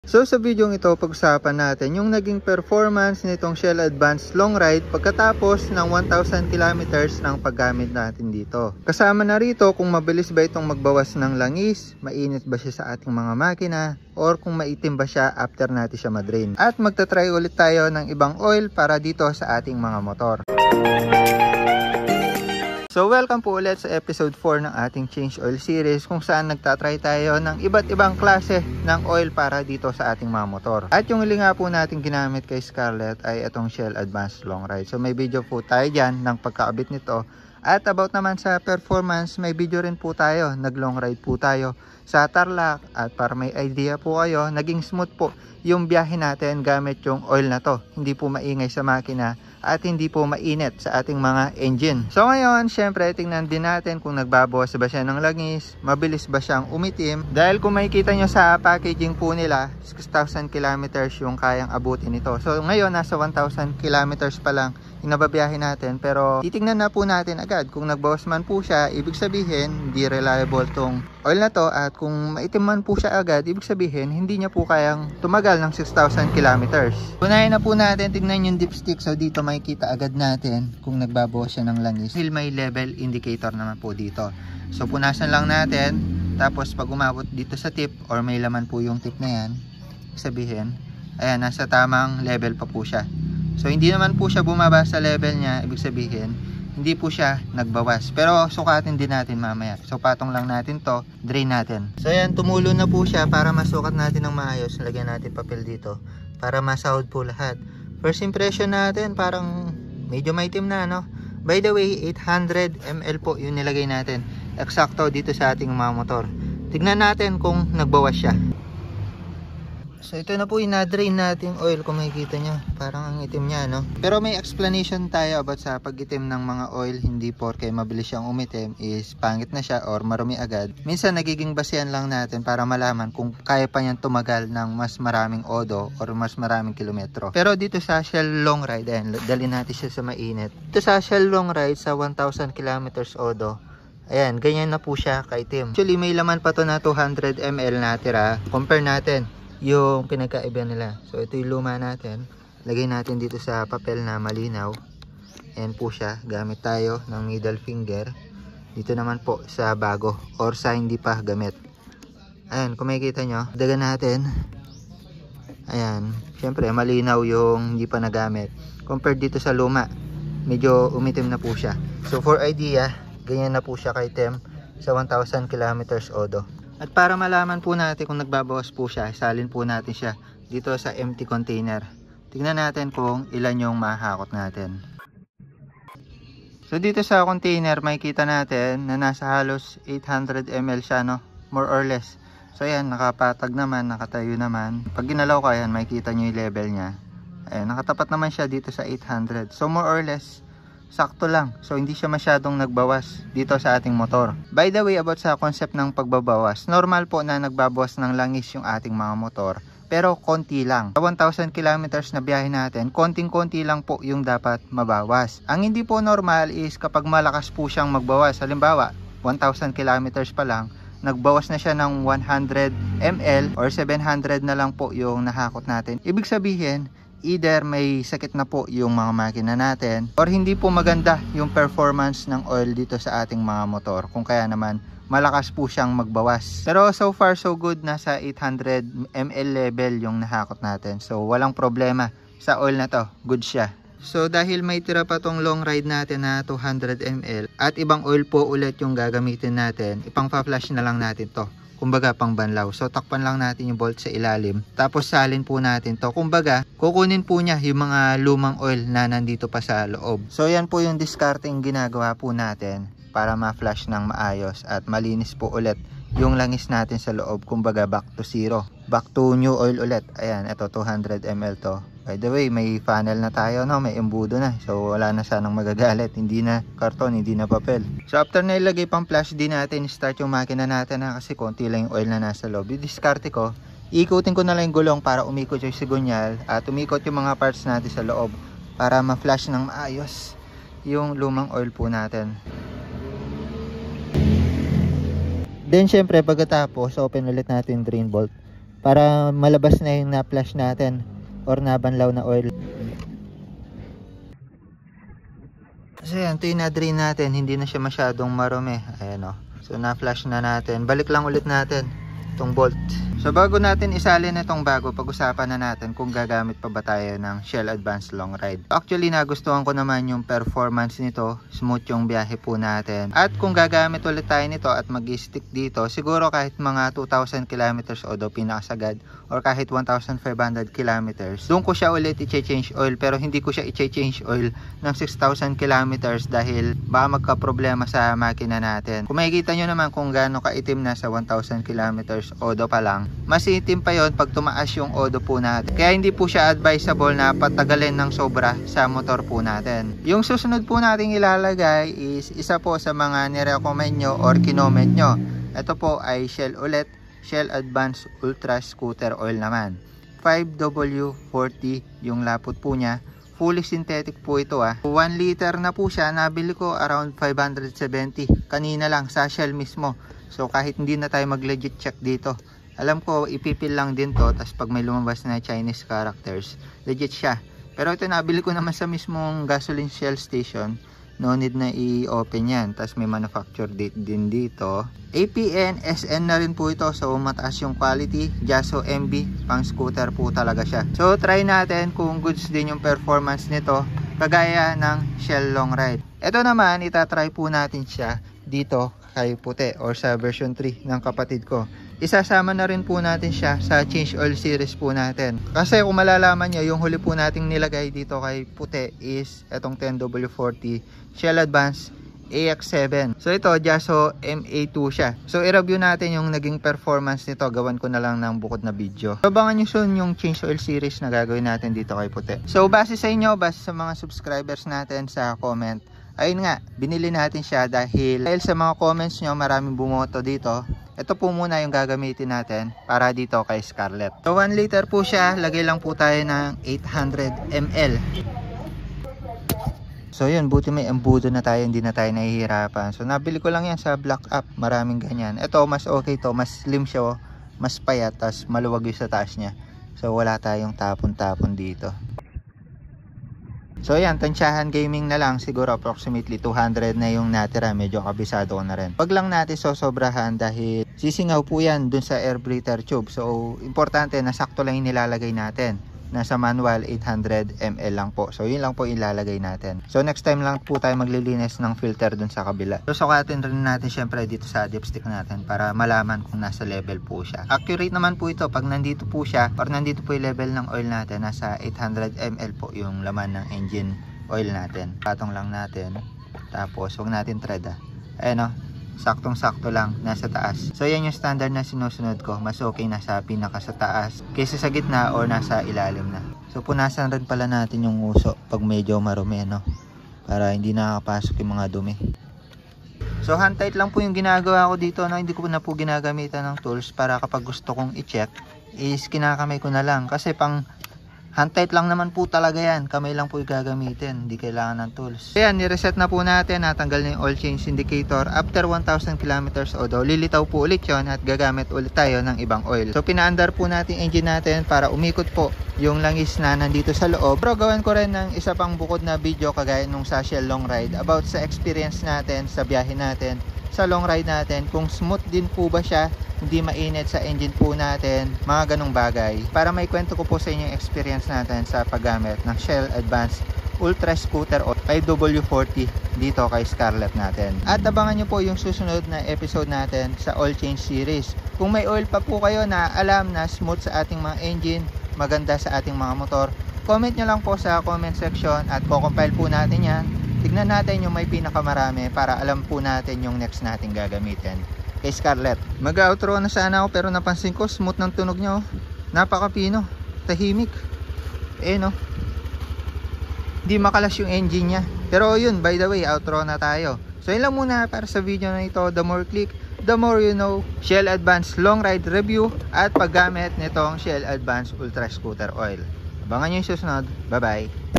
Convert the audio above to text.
So sa video ito, pag-usapan natin yung naging performance nitong Shell Advance Long Ride pagkatapos ng 1,000 kilometers ng paggamit natin dito. Kasama na rito kung mabilis ba itong magbawas ng langis, mainit ba siya sa ating mga makina, or kung maitim ba siya after natin siya madrain. At magta-try ulit tayo ng ibang oil para dito sa ating mga motor. So welcome po ulit sa episode 4 ng ating Change Oil series kung saan nagtatry tayo ng iba't ibang klase ng oil para dito sa ating mga motor. At yung huli nga po natin ginamit kay Scarlett ay itong Shell Advance Long Ride. So may video po tayo dyan ng pagkakabit nito. At about naman sa performance, may video rin po tayo. Nag-long ride po tayo sa Tarlac. At para may idea po kayo, naging smooth po yung biyahe natin gamit yung oil na to. Hindi po maingay sa makina at hindi po mainit sa ating mga engine. So ngayon, syempre, tingnan din natin kung nagbabawas ba siya ng langis, mabilis ba siyang umitim. Dahil kung makikita nyo sa packaging po nila, 6,000 kilometers yung kayang abutin nito. So ngayon, nasa 1,000 kilometers pa lang yung nababiyahe natin. Pero titingnan na po natin agad kung nagbawas man po siya, ibig sabihin, hindi reliable tong oil na to. At kung maitim man po siya agad, ibig sabihin, hindi niya po kayang tumagal ng 6,000 kilometers. Unahin na po natin, tingnan yung dipstick. So dito makikita agad natin kung nagbabawas siya ng langis. May level indicator naman po dito. So punasan lang natin. Tapos pag umabot dito sa tip or may laman po yung tip na yan, sabihin, ayan, nasa tamang level pa po siya. So hindi naman po siya bumaba sa level niya, ibig sabihin, hindi po siya nagbawas. Pero sukatin din natin mamaya. So patong lang natin to, drain natin. So ayan, tumulo na po siya. Para masukat natin ng maayos, lagyan natin papel dito para masahod po lahat. First impression natin, parang medyo maitim na, no? By the way, 800 ml po yung nilagay natin. Eksakto dito sa ating mga motor. Tignan natin kung nagbawas siya. So ito na po yung na-drain natin oil, kung makikita nyo. Parang ang itim niya, no? Pero may explanation tayo about sa pag-itim ng mga oil. Hindi porke mabilis siyang umitim is pangit na siya or marumi agad. Minsan nagiging basehan lang natin para malaman kung kaya pa niyang tumagal ng mas maraming odo or mas maraming kilometro. Pero dito sa Shell Long Ride, ayan, dali natin siya sa mainit. Dito sa Shell Long Ride sa 1,000 kilometers odo, ayan, ganyan na po siya kaitim. Actually may laman pa to na 200 ml natira. Compare natin yung pinagkaiba nila. So ito yung luma natin, lagay natin dito sa papel na malinaw. Ayan po siya, gamit tayo ng middle finger. Dito naman po sa bago or sa hindi pa gamit. Ayan, kung makikita nyo, dagan natin. Ayan, syempre malinaw yung hindi pa nagamit compared dito sa luma, medyo umitim na po siya. So for idea, ganyan na po siya kaitim sa 1,000 kilometers odo. At para malaman po natin kung nagbabawas po siya, salin po natin siya dito sa empty container. Tingnan natin kung ilan yung mahakot natin. So dito sa container, makikita natin na nasa halos 800 ml siya, no? More or less. So ayan, nakapatag naman, nakatayo naman. Pag ginalaw ko, ayan, makikita nyo yung level niya. Ayan, nakatapat naman siya dito sa 800. So more or less, sakto lang. So hindi siya masyadong nagbawas dito sa ating motor. By the way, about sa concept ng pagbabawas, normal po na nagbabawas ng langis yung ating mga motor, pero konti lang. Sa 1,000 kilometers na biyahe natin, konting-konti lang po yung dapat mabawas. Ang hindi po normal is kapag malakas po siyang magbawas. Halimbawa, 1,000 kilometers pa lang, nagbawas na siya ng 100 ml or 700 na lang po yung nahakot natin. Ibig sabihin, either may sakit na po yung mga makina natin or hindi po maganda yung performance ng oil dito sa ating mga motor, kung kaya naman malakas po siyang magbawas. Pero so far so good, nasa 800 ml level yung nahakot natin. So walang problema sa oil na to, good siya. So dahil may tira pa tong long ride natin na 200 ml at ibang oil po ulit yung gagamitin natin, ipang pa-flash na lang natin to, kumbaga pang banlaw. So takpan lang natin yung bolt sa ilalim, tapos salin po natin to. Kumbaga kukunin po niya yung mga lumang oil na nandito pa sa loob. So yan po yung discarding ginagawa po natin para ma-flash ng maayos at malinis po ulit yung langis natin sa loob. Kumbaga back to zero, back to new oil ulit. Ayan, ito 200 ml to. By the way, may funnel na tayo, no? May embudo na. So wala na sanang magagalit. Hindi na karton, hindi na papel. So after na ilagay pang flash din natin, start yung makina natin, na kasi konti lang yung oil na nasa loob. Diskarte ko, iikutin ko na lang yung gulong para umikot yung sigunyal at umikot yung mga parts natin sa loob para ma-flash ng maayos yung lumang oil po natin. Then syempre pagkatapos, open ulit natin yung drain bolt para malabas na yung na-flush natin or nabanlaw na oil. So yan, ito yung na-drain natin, hindi na siya masyadong marumi. Ayan o. So na-flush na natin. Balik lang ulit natin itong bolt. So bago natin isalin itong bago, pag-usapan na natin kung gagamit pa ba tayo ng Shell Advance Long Ride. Actually, nagustuhan ko naman yung performance nito. Smooth yung biyahe po natin. At kung gagamit ulit tayo nito at mag-stick dito, siguro kahit mga 2,000 kilometers o daw pinakasagad or kahit 1,500 kilometers, doon ko siya ulit i-change oil. Pero hindi ko siya i-change oil ng 6,000 kilometers dahil baka magka-problema sa makina natin. Kung makikita nyo naman kung gaano kaitim na sa 1,000 kilometers odo pa lang, mas itim pa yon pag tumaas yung odo po natin. Kaya hindi po siya advisable na patagalin ng sobra sa motor po natin. Yung susunod po nating ilalagay is isa po sa mga nirecommend nyo or kinoment nyo. Ito po ay Shell ulit, Shell Advance Ultra Scooter Oil naman. 5W40 yung lapot po niya. Fully synthetic po ito 1 liter na po siya. Nabili ko around 570 kanina lang sa Shell mismo. So kahit hindi na tayo mag legit check dito, alam ko ipipil lang din to. Tapos pag may lumabas na Chinese characters, legit siya. Pero ito nabili ko naman sa mismong gasoline Shell station. No need na i-open yan. Tapos may manufacture date din dito. APN, SN na rin po ito. So mataas yung quality. Jaso MB, pang scooter po talaga siya. So try natin kung goods din yung performance nito, kagaya ng Shell Long Ride. Ito naman, itatry po natin siya dito kay puti or sa version 3 ng kapatid ko. Isasama na rin po natin siya sa change oil series po natin. Kasi kung malalaman nyo, yung huli po nating nilagay dito kay puti is itong 10W40 Shell Advance AX7. So ito, Jaso MA2 siya. So i-review natin yung naging performance nito. Gawan ko na lang ng bukod na video. So abangan nyo soon yung change oil series na gagawin natin dito kay puti. So base sa inyo, base sa mga subscribers natin sa comment, ayun nga, binili natin siya dahil sa mga comments nyo, maraming bumoto dito. Ito po muna yung gagamitin natin para dito kay Scarlett. So 1 liter po siya, lagay lang po tayo ng 800 ml. So yun, buti may embudo na tayo, hindi na tayo nahihirapan. So nabili ko lang yan sa Black App, maraming ganyan. Ito mas okay to, mas slim siya, mas payat, tas maluwag yung sa taas niya. So wala tayong tapon-tapon dito. So yan, tansyahan gaming na lang, siguro approximately 200 na yung natira, medyo kabisado ko na rin. Wag lang natin sosobrahan dahil sisingaw po yan dun sa air breather tube. So importante na sakto lang yung nilalagay natin. Nasa manual 800 ml lang po. So yun lang po ilalagay natin. So next time lang po tayo maglilinis ng filter dun sa kabila. So sukatin rin natin syempre dito sa dipstick natin para malaman kung nasa level po siya. Accurate naman po ito pag nandito po siya or nandito po yung level ng oil natin. Nasa 800 ml po yung laman ng engine oil natin. Patong lang natin. Tapos huwag natin thread Ayan o. Saktong sakto lang nasa taas. So yan yung standard na sinusunod ko. Mas okay nasa pinaka sa taas kaysa sa gitna or nasa ilalim na. So punasan rin pala natin yung uso pag medyo marumi, no? Para hindi nakakapasok yung mga dumi. So hand tight lang po yung ginagawa ko dito, no? Hindi ko na po ginagamitan ng tools para kapag gusto kong i-check is kinakamay ko na lang. Kasi pang hand tight lang naman po talaga yan. Kamay lang po yung gagamitin. Hindi kailangan ng tools. Ayan, nireset na po natin. Natanggal na yung oil change indicator. After 1,000 kilometers odo, lilitaw po ulit yun at gagamit ulit tayo ng ibang oil. So pinaandar po natin engine natin para umikot po yung langis na nandito sa loob. Pero gawin ko rin ng isa pang bukod na video kagaya nung sa Shell Long Ride about sa experience natin sa biyahe natin, sa long ride natin, kung smooth din po ba siya, hindi mainit sa engine po natin, mga ganong bagay. Para may kwento ko po sa inyo yung experience natin sa paggamit ng Shell Advance Ultra Scooter o 5W40 dito kay Scarlett natin. At abangan nyo po yung susunod na episode natin sa oil change series. Kung may oil pa po kayo na alam na smooth sa ating mga engine, maganda sa ating mga motor, comment nyo lang po sa comment section at kukompile po natin yan. Tignan natin yung may pinakamarami para alam po natin yung next natin gagamitin. Kay Scarlett. Mag-outro na sana ako pero napansin ko smooth ng tunog nyo. Napakapino. Tahimik. No? Hindi makalas yung engine nya. Pero yun, by the way, outro na tayo. So yun lang muna para sa video na ito. The more click, the more you know. Shell Advance Long Ride Review at paggamit nitong Shell Advance Ultra Scooter Oil. Abangan nyo yung susunod. Bye bye.